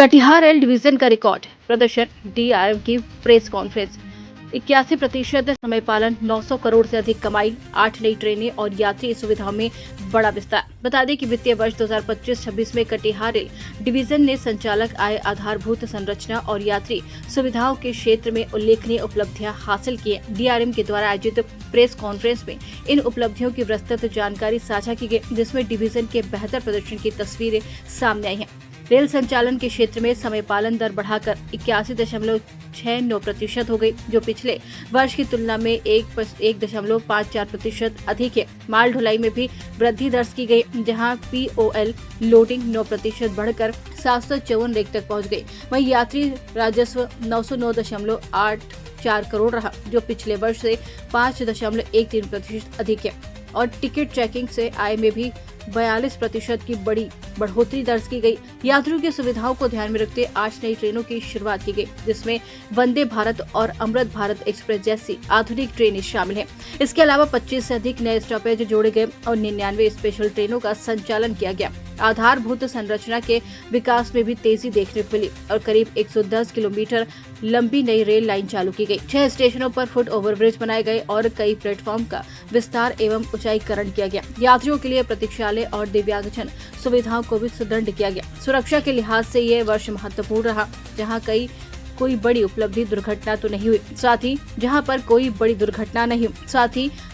Katihar rail division का record प्रदर्शन DRM की प्रेस कॉन्फ्रेंस 81% समय पालन 900 करोड़ से अधिक कमाई 8 नई ट्रेनें और यात्री सुविधाओं में बड़ा विस्तार। बता दें कि वित्तीय वर्ष 2025-26 में कटिहार रेल डिवीजन ने संचालक आय आधारभूत संरचना और यात्री सुविधाओं के क्षेत्र में उल्लेखनीय उपलब्धियां हासिल की। डीआरएम के द्वारा आयोजित प्रेस कॉन्फ्रेंस में इन उपलब्धियों की विस्तृत जानकारी साझा की गई, जिसमें डिवीजन के बेहतर प्रदर्शन की तस्वीरें सामने आई हैं। रेल संचालन के क्षेत्र में समय पालन दर बढ़ाकर 81.69% हो गई, जो पिछले वर्ष की तुलना में 1.54% अधिक है। माल ढुलाई में भी वृद्धि दर्ज की गई, जहां पीओएल लोडिंग 9% बढ़कर 754 रेक तक पहुंच गई। वहीं यात्री राजस्व 909.84 करोड़ रहा, जो पिछले वर्ष से 5.13% अधिक है। और टिकट चेकिंग से आय में भी 42% की बड़ी बढ़ोतरी दर्ज की गई। यात्रियों की सुविधाओं को ध्यान में रखते 8 नई ट्रेनों की शुरुआत की गई, जिसमें वंदे भारत और अमृत भारत एक्सप्रेस जैसी आधुनिक ट्रेनें शामिल हैं। इसके अलावा 25 से अधिक नए स्टॉपेज जोड़े गए और 99 स्पेशल ट्रेनों का संचालन किया गया। आधारभूत संरचना के विकास में भी तेजी देखने को मिली और करीब 110 किलोमीटर लंबी नई रेल लाइन चालू की गई। 6 स्टेशनों पर फुट ओवरब्रिज बनाए गए और कई प्लेटफॉर्म का विस्तार एवं ऊंचाईकरण किया गया। यात्रियों के लिए प्रतीक्षालय और दिव्यांगजन सुविधाओं को भी सुदृढ़ किया गया। सुरक्षा के लिहाज से यह वर्ष महत्वपूर्ण रहा, जहां कोई बड़ी उपलब्धि दुर्घटना तो नहीं हुई। साथ ही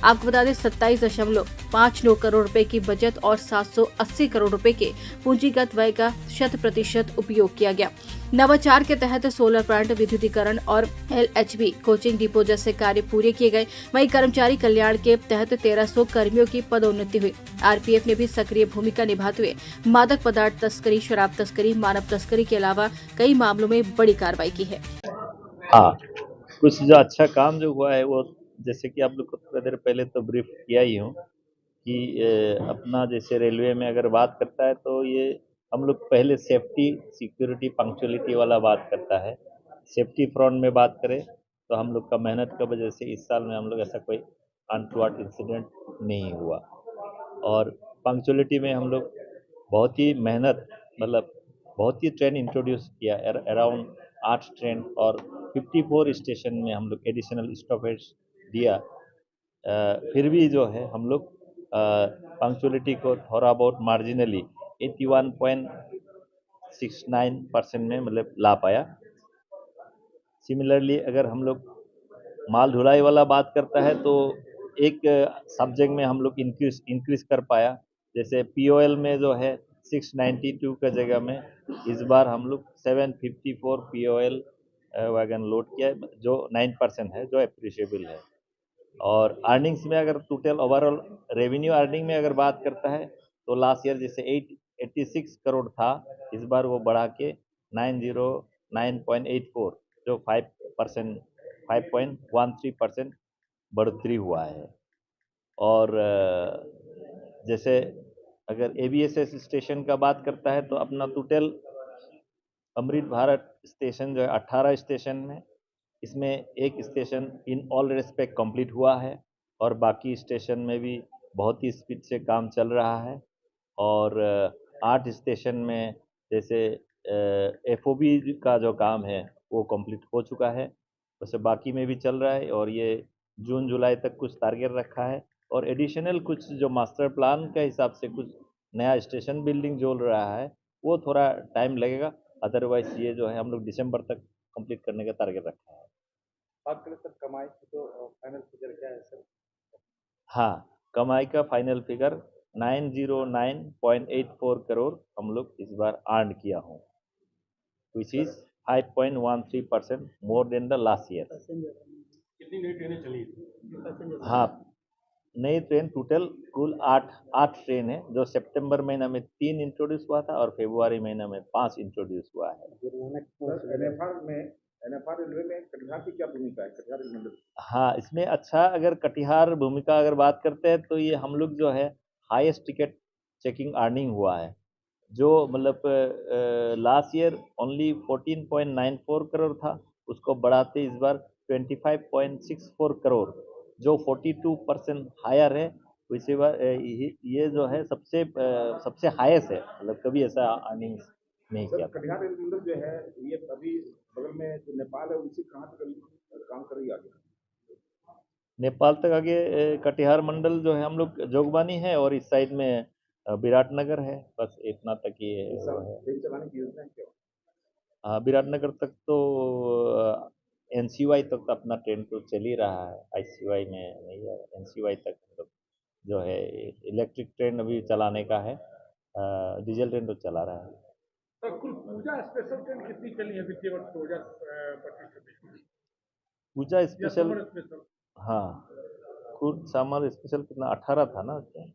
आपको बता दें 27.59 करोड़ रुपए की बचत और 780 करोड़ रुपए के पूंजीगत व्यय का 100% उपयोग किया गया। नवाचार के तहत सोलर प्लांट विद्युतीकरण और एलएचबी कोचिंग डिपो जैसे कार्य पूरे किए गए। वहीं कर्मचारी कल्याण के तहत 1300 कर्मियों की पदोन्नति हुई। आरपीएफ ने भी सक्रिय भूमिका निभाते हुए मादक पदार्थ तस्करी, शराब तस्करी, मानव तस्करी के अलावा कई मामलों में बड़ी कार्रवाई की है। हाँ, कुछ जो अच्छा काम जो हुआ है वो जैसे कि आप लोग को थोड़ा देर पहले तो ब्रीफ किया ही हूँ कि अपना जैसे रेलवे में अगर बात करता है तो ये हम लोग पहले सेफ्टी, सिक्योरिटी, पंक्चुअलिटी वाला बात करता है। सेफ्टी फ्रंट में बात करें तो हम लोग का मेहनत की वजह से इस साल में हम लोग ऐसा कोई अनटोवर्ड इंसिडेंट नहीं हुआ। और पंक्चुअलिटी में हम लोग बहुत ही मेहनत मतलब बहुत ही ट्रेन इंट्रोड्यूस किया, अराउंड 8 ट्रेन और 54 स्टेशन में हम लोग एडिशनल स्टॉपेज दिया। फिर भी जो है हम लोग पंक्चुअलिटी को थोड़ा बहुत मार्जिनली 81.69% में मतलब ला पाया। सिमिलरली अगर हम लोग माल ढुलाई वाला बात करता है तो एक सब्जेक्ट में हम लोग इंक्रीज कर पाया। जैसे पीओएल में जो है 692 का जगह में इस बार हम लोग 754 पीओएल वैगन लोड किया है, जो 9% है, जो अप्रिशिएबल है। और अर्निंग्स में अगर टोटल ओवरऑल रेवेन्यू अर्निंग में अगर बात करता है तो लास्ट ईयर जैसे 86 करोड़ था, इस बार वो बढ़ा के 909.84, जो 5.13% बढ़ोतरी हुआ है। और जैसे अगर एवीएसएस स्टेशन का बात करता है तो अपना टोटल अमृत भारत स्टेशन जो है 18 स्टेशन में, इसमें एक station in all respect complete हुआ है और बाकी स्टेशन में भी बहुत ही स्पीड से काम चल रहा है। और 8 स्टेशन में जैसे एफओबी का जो काम है वो कंप्लीट हो चुका है, वैसे बाकी में भी चल रहा है और ये जून जुलाई तक कुछ टारगेट रखा है। और एडिशनल कुछ जो मास्टर प्लान के हिसाब से कुछ नया स्टेशन बिल्डिंग जो रहा है वो थोड़ा टाइम लगेगा, अदरवाइज ये जो है हम लोग दिसंबर तक कंप्लीट करने का टारगेट रखा है। बात करें सर कमाई की तो फाइनल फिगर क्या है सर? हाँ, कमाई का फाइनल फिगर 909.84 करोड़ हम लोग इस बार अर्न किया हूँ, which is 5.13% more than the last year. कितनी नई ट्रेनें चली? हाँ, नई ट्रेन टोटल कुल 8 ट्रेन है, जो सितंबर महीना में 3 इंट्रोड्यूस हुआ था और फरवरी महीना में 5 इंट्रोड्यूस हुआ है। एनएफआर रेलवे में कटिहार की क्या भूमिका है? कटिहार रेल मंडल? हाँ, इसमें अच्छा अगर कटिहार भूमिका अगर बात करते हैं तो ये हम लोग जो है हाईएस्ट टिकट चेकिंग अर्निंग हुआ है, जो मतलब लास्ट ईयर ओनली 14.94 करोड़ था, उसको बढ़ाते इस बार 25.64 करोड़, जो 42% हायर है। इसी बार ये जो है सबसे हाईएस्ट है, मतलब कभी ऐसा अर्निंग्स नहीं सर किया था। कटिहार रेल मंडल जो है ये अभी बगल में जो नेपाल है उनसे कहाँ तक काम कर रही है आगे? नेपाल तक आगे कटिहार मंडल जो है हम लोग जोगबानी है और इस साइड में विराटनगर है, बस इतना तक ही वो है। ट्रेन चलाने की योजना है क्या? हाँ, विराटनगर तक तो एनसीवाई तक तो अपना ट्रेन तो चल ही रहा है, आईसीवाई में नहीं है, एनसीवाई तक मतलब जो है इलेक्ट्रिक ट्रेन अभी चलाने का है, डीजल ट्रेन तो चला रहा है। सर कुल पूजा स्पेशल ट्रेन कितनी चली है वित्तीय वर्ष 2025-26 में पूजा या स्पेशल, समर स्पेशल? हाँ खुद समर स्पेशल कितना 18 था ना उसमें?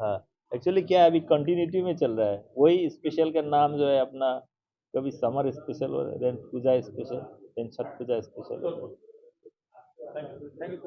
हाँ, एक्चुअली क्या है अभी कंटिन्यूटी में चल रहा है, वही स्पेशल का नाम जो है अपना, कभी summer special, then puja special, then Chhath puja special. Thank you.